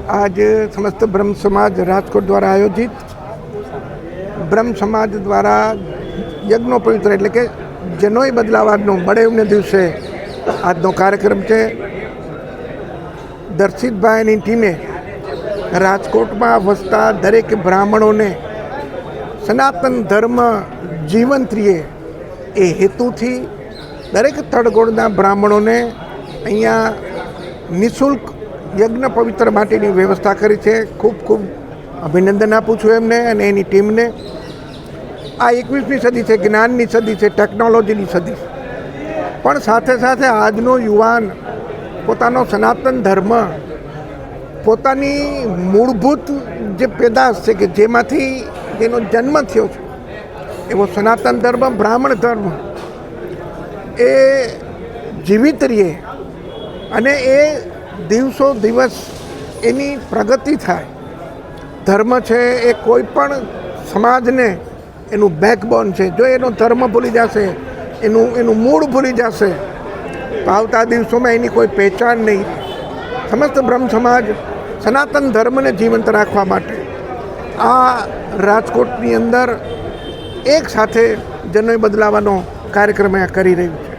आज समस्त ब्रह्म समाज राजकोट द्वारा आयोजित ब्रह्म समाज द्वारा यज्ञोपवित्र एटले के जनोय बदलावनो बड़ेवने दिवसे आजनो कार्यक्रम है। दर्शितभाईनी टीमे राजकोट में वसता दरेक ब्राह्मणों ने सनातन धर्म जीवंत रहे ए हेतु थी दरेक तड़गोड़ना ब्राह्मणों ने अहींया निःशुल्क यज्ञ पवित्र माटेनी व्यवस्था करी है। खूब खूब अभिनंदन आपू छूं एमने अने एनी टीमने। आ 21મી सदी है, ज्ञाननी सदी है, टेक्नोलॉजीनी सदी, पण साथे साथे आजनो युवान पोतानो सनातन धर्म पोतानी मूलभूत जे पेदाश है कि जेमांथी जेनो जन्म थयो छे एवो सनातन धर्म ब्राह्मण धर्म ए जीवित रहे अने ए दिवसो दिवस एनी प्रगति थाय। धर्म है ए कोईपण समाज ने एनु बेकबोन है। जो एनो धर्म भूली जाशे, एनु मूळ भूली जाशे तो आवता दिवसों में एनी कोई पहचान नहीं। समस्त ब्रह्म समाज सनातन धर्म ने जीवंत राखवा माटे आ राजकोटनी अंदर एक साथे जनोय बदलावानो कार्यक्रम करी रह्युं छे।